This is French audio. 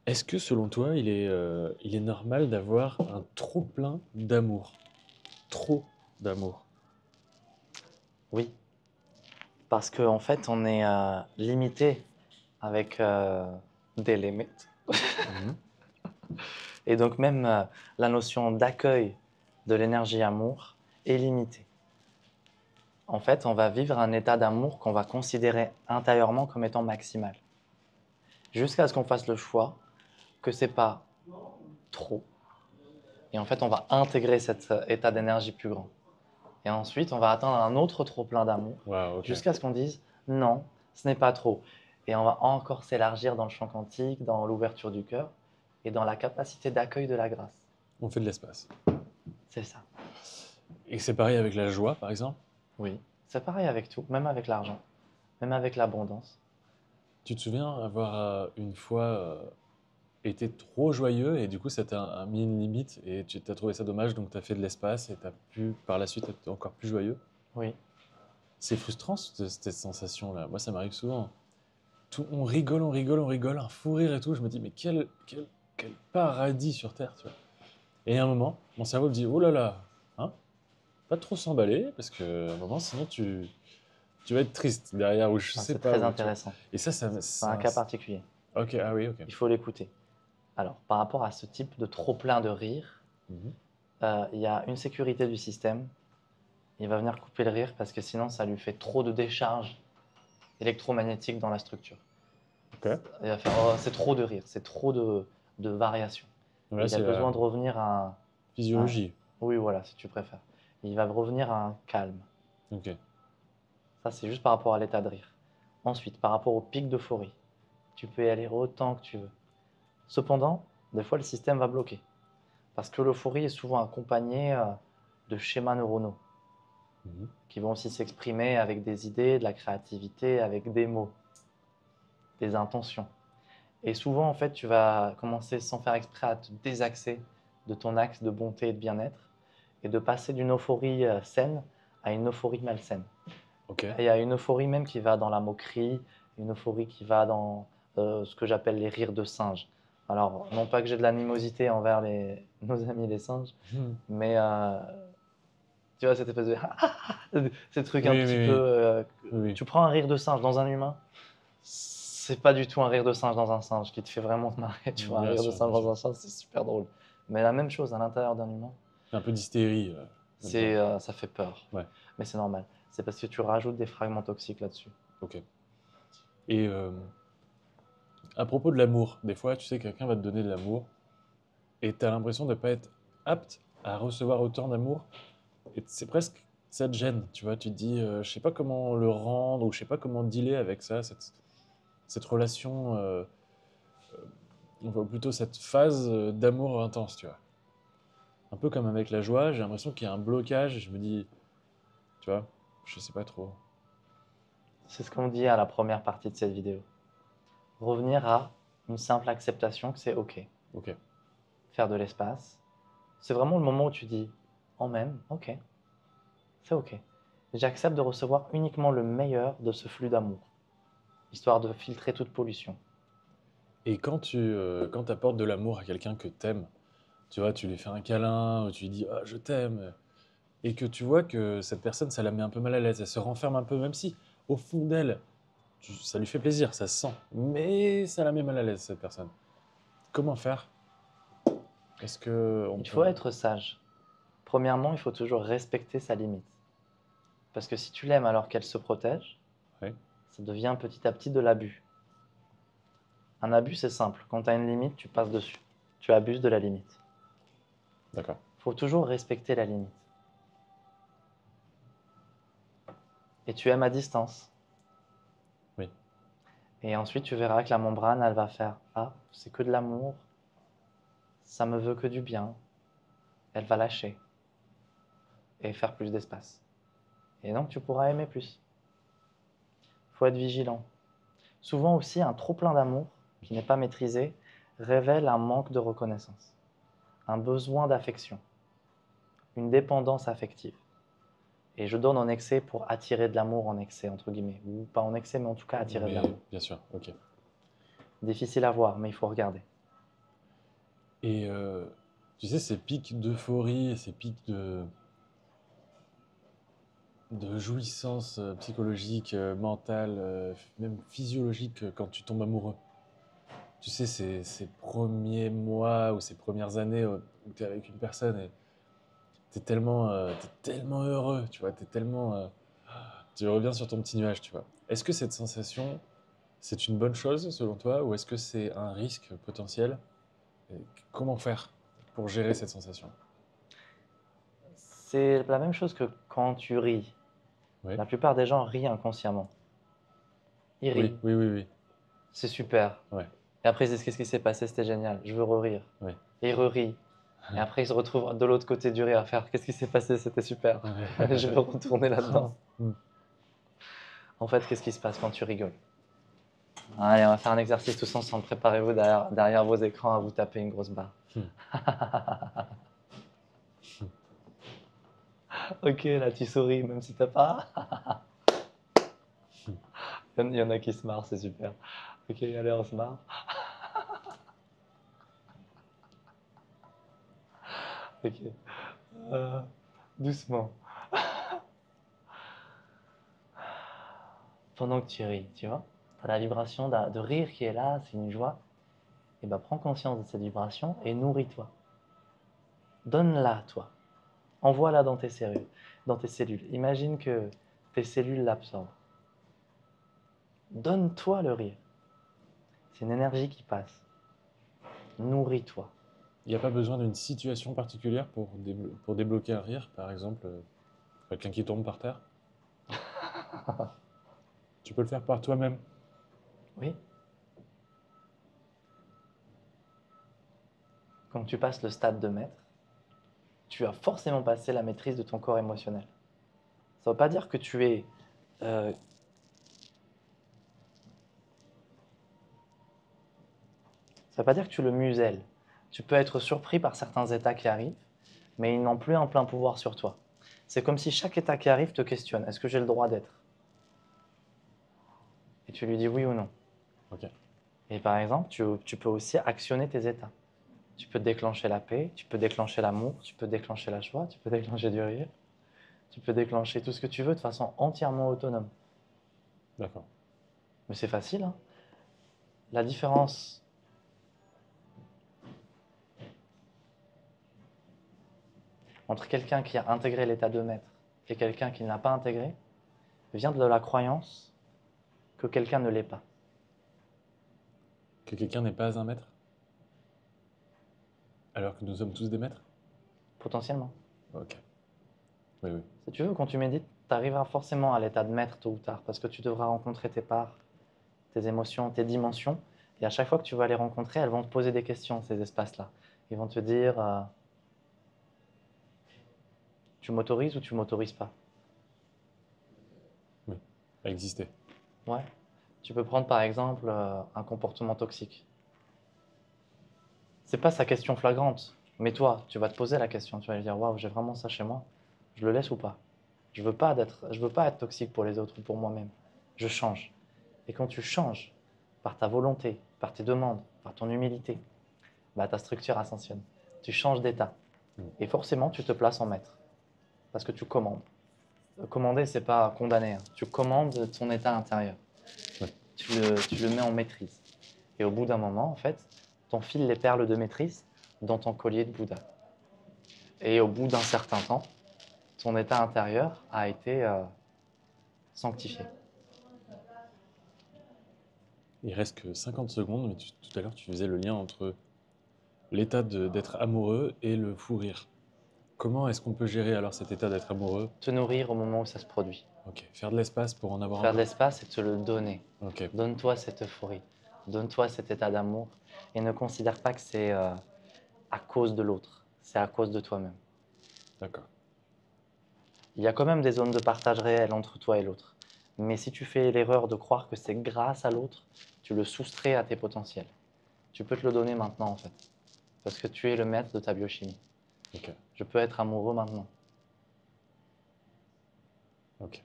Est-ce que selon toi, il est normal d'avoir un trop plein d'amour? Trop d'amour. Oui, parce qu'en fait, on est limité avec des limites. Mhm. Et donc même la notion d'accueil de l'énergie amour est limitée. En fait, on va vivre un état d'amour qu'on va considérer intérieurement comme étant maximal. Jusqu'à ce qu'on fasse le choix que c'est pas trop. Et en fait, on va intégrer cet état d'énergie plus grand. Et ensuite, on va atteindre un autre trop plein d'amour Waouh, ok. jusqu'à ce qu'on dise non, ce n'est pas trop. Et on va encore s'élargir dans le champ quantique, dans l'ouverture du cœur et dans la capacité d'accueil de la grâce. On fait de l'espace. C'est ça. Et c'est pareil avec la joie, par exemple. Oui. C'est pareil avec tout, même avec l'argent, même avec l'abondance. Tu te souviens avoir une fois été trop joyeux et du coup ça t'a mis une limite et tu t'as trouvé ça dommage donc tu as fait de l'espace et tu as pu par la suite être encore plus joyeux. Oui. C'est frustrant cette sensation-là. Moi ça m'arrive souvent. On rigole, on rigole, on rigole, un fou rire et tout. Je me dis mais quel paradis sur Terre, tu vois. Et à un moment, mon cerveau me dit oh là là, hein, pas trop s'emballer parce que à un moment sinon tu vas être triste derrière ou je Ah, sais c'est pas très où, tu vois. intéressant. Et C'est un cas particulier. ok, ah oui, ok. Il faut l'écouter. Alors, par rapport à ce type de trop plein de rire, Mhm. il y a une sécurité du système. Il va venir couper le rire parce que sinon, ça lui fait trop de décharge électromagnétique dans la structure. Ok. Il va faire oh, c'est trop de rire, c'est trop de variations. Donc Et là il a c'est la besoin de revenir à physiologie. oui, voilà, si tu préfères. Il va revenir à un calme. Ok. Ça, c'est juste par rapport à l'état de rire. Ensuite, par rapport au pic d'euphorie, tu peux y aller autant que tu veux. Cependant, des fois, le système va bloquer. Parce que l'euphorie est souvent accompagnée de schémas neuronaux Mhm. qui vont aussi s'exprimer avec des idées, de la créativité, avec des mots, des intentions. Et souvent, en fait, tu vas commencer sans faire exprès à te désaxer de ton axe de bonté et de bien-être et de passer d'une euphorie saine à une euphorie malsaine. Ok. Et il y a une euphorie même qui va dans la moquerie, une euphorie qui va dans ce que j'appelle les rires de singe. Alors, non pas que j'ai de l'animosité envers nos amis les singes, Mhm. mais tu vois, cette espèce de ces trucs un Oui, petit oui, peu. oui, oui, oui. Tu prends un rire de singe dans un humain, c'est pas du tout un rire de singe dans un singe qui te fait vraiment te marrer. Tu vois, un Bien rire de sûr, singe bien sûr. dans un singe, c'est super drôle. Mais la même chose à l'intérieur d'un humain, Un peu d'hystérie là-dedans. ça fait peur. Ouais. Mais c'est normal. C'est parce que tu rajoutes des fragments toxiques là-dessus. Ok. Et à propos de l'amour, des fois, tu sais, quelqu'un va te donner de l'amour et tu as l'impression de ne pas être apte à recevoir autant d'amour. Et c'est presque, ça te gêne, tu vois. Tu te dis, je sais pas comment le rendre ou je sais pas comment dealer avec ça, cette relation, on voit plutôt cette phase d'amour intense, tu vois. Un peu comme avec la joie, j'ai l'impression qu'il y a un blocage. Je me dis, tu vois, je sais pas trop. C'est ce qu'on dit à la première partie de cette vidéo. Revenir à une simple acceptation que c'est OK. Ok. Faire de l'espace. C'est vraiment le moment où tu dis, en même, OK, c'est OK. J'accepte de recevoir uniquement le meilleur de ce flux d'amour, histoire de filtrer toute pollution. Et quand apportes de l'amour à quelqu'un que t'aimes, tu vois, tu lui fais un câlin, ou tu lui dis ah, je t'aime, et que tu vois que cette personne, ça la met un peu mal à l'aise, elle se renferme un peu, même si au fond d'elle, ça lui fait plaisir, ça se sent, mais ça la met mal à l'aise, cette personne. Comment faire? Est-ce que on Il faut peut. être sage. Premièrement, il faut toujours respecter sa limite. Parce que si tu l'aimes alors qu'elle se protège, Ouais, ça devient petit à petit de l'abus. Un abus, c'est simple. Quand tu as une limite, tu passes dessus. Tu abuses de la limite. d'accord. Il faut toujours respecter la limite. Et tu aimes à distance. Oui. Et ensuite, tu verras que la membrane, elle va faire ah, c'est que de l'amour, ça me veut que du bien. Elle va lâcher et faire plus d'espace. Et donc, tu pourras aimer plus. Il faut être vigilant. Souvent aussi, un trop plein d'amour qui n'est pas maîtrisé révèle un manque de reconnaissance, un besoin d'affection, une dépendance affective. Et je donne en excès pour attirer de l'amour en excès, entre guillemets. Ou pas en excès, mais en tout cas attirer de Mais l'amour. bien sûr, ok. Difficile à voir, mais il faut regarder. Et tu sais, ces pics d'euphorie, ces pics de jouissance psychologique, mentale, même physiologique quand tu tombes amoureux. Tu sais, ces premiers mois ou ces premières années où tu es avec une personne et t'es tellement heureux, tu vois, tu reviens sur ton petit nuage, tu vois. Est-ce que cette sensation, c'est une bonne chose selon toi ou est-ce que c'est un risque potentiel? Et comment faire pour gérer cette sensation? C'est la même chose que quand tu ris. Oui, La plupart des gens rient inconsciemment. Ils oui, rient, oui, oui, oui. c'est super. Ouais, Et après, ils disent qu'est-ce qui s'est passé, c'était génial, je veux re-rire. ouais. Et ils re-rient. Et après, ils se retrouvent de l'autre côté du rire à faire qu'est-ce qui s'est passé, c'était super. Je veux retourner là-dedans. Hmm. En fait, qu'est-ce qui se passe quand tu rigoles? Allez, on va faire un exercice tous ensemble. Préparez-vous derrière vos écrans à vous taper une grosse barre. Hmm. Ok, là tu souris, même si t'as pas. Il y en a qui se marrent, c'est super. Ok, allez, on se marre. Ok. Euh, doucement. Pendant que tu ris, tu vois, tu as la vibration de rire qui est là, c'est une joie. Et ben prends conscience de cette vibration et nourris-toi. Donne-la, toi. Envoie-la dans tes cellules. Dans tes cellules. Imagine que tes cellules l'absorbent. Donne-toi le rire. C'est une énergie qui passe. Nourris-toi. Il n'y a pas besoin d'une situation particulière pour débloquer un rire, par exemple, quelqu'un qui tombe par terre. Tu peux le faire par toi-même. Oui. Quand tu passes le stade de maître, tu as forcément passé la maîtrise de ton corps émotionnel. Ça ne veut pas dire que tu es euh, ça veut pas dire que tu le muselles. Tu peux être surpris par certains états qui arrivent, mais ils n'ont plus un plein pouvoir sur toi. C'est comme si chaque état qui arrive te questionne. Est-ce que j'ai le droit d'être? Et tu lui dis oui ou non. Ok. Et par exemple, tu peux aussi actionner tes états. Tu peux déclencher la paix, tu peux déclencher l'amour, tu peux déclencher la joie, tu peux déclencher du rire, tu peux déclencher tout ce que tu veux de façon entièrement autonome. D'accord. Mais c'est facile, hein. La différence entre quelqu'un qui a intégré l'état de maître et quelqu'un qui ne l'a pas intégré vient de la croyance que quelqu'un ne l'est pas. Que quelqu'un n'est pas un maître, alors que nous sommes tous des maîtres? Potentiellement. Ok. Oui, oui. Si tu veux, quand tu médites, tu arriveras forcément à l'état de maître tôt ou tard, parce que tu devras rencontrer tes parts, tes émotions, tes dimensions, et à chaque fois que tu vas les rencontrer, elles vont te poser des questions, ces espaces-là. Ils vont te dire, tu m'autorises ou tu m'autorises pas? Oui. À exister. Ouais. Tu peux prendre par exemple un comportement toxique. C'est pas sa question flagrante, mais toi, tu vas te poser la question, tu vas lui dire, waouh, j'ai vraiment ça chez moi, je le laisse ou pas? Je veux pas être toxique pour les autres ou pour moi-même. Je change. Et quand tu changes par ta volonté, par tes demandes, par ton humilité, bah, ta structure ascensionne. Tu changes d'état. Mm. Et forcément, tu te places en maître. Parce que tu commandes. Commander, c'est pas condamner, hein. Tu commandes ton état intérieur. Ouais. Tu le mets en maîtrise. Et au bout d'un moment, en fait, t'enfiles les perles de maîtrise dans ton collier de Bouddha. Et au bout d'un certain temps, ton état intérieur a été sanctifié. Il reste que 50 secondes, mais tout à l'heure, tu faisais le lien entre d'être amoureux et le fou rire. Comment est-ce qu'on peut gérer alors cet état d'être amoureux? Te nourrir au moment où ça se produit. Ok. Faire de l'espace pour en avoir un Faire de peu? l'espace et te le donner. Ok. Donne-toi cette euphorie. Donne-toi cet état d'amour. Et ne considère pas que c'est à cause de l'autre. C'est à cause de toi-même. D'accord. Il y a quand même des zones de partage réelles entre toi et l'autre. Mais si tu fais l'erreur de croire que c'est grâce à l'autre, tu le soustrais à tes potentiels. Tu peux te le donner maintenant en fait. Parce que tu es le maître de ta biochimie. Ok. Je peux être amoureux maintenant. Ok.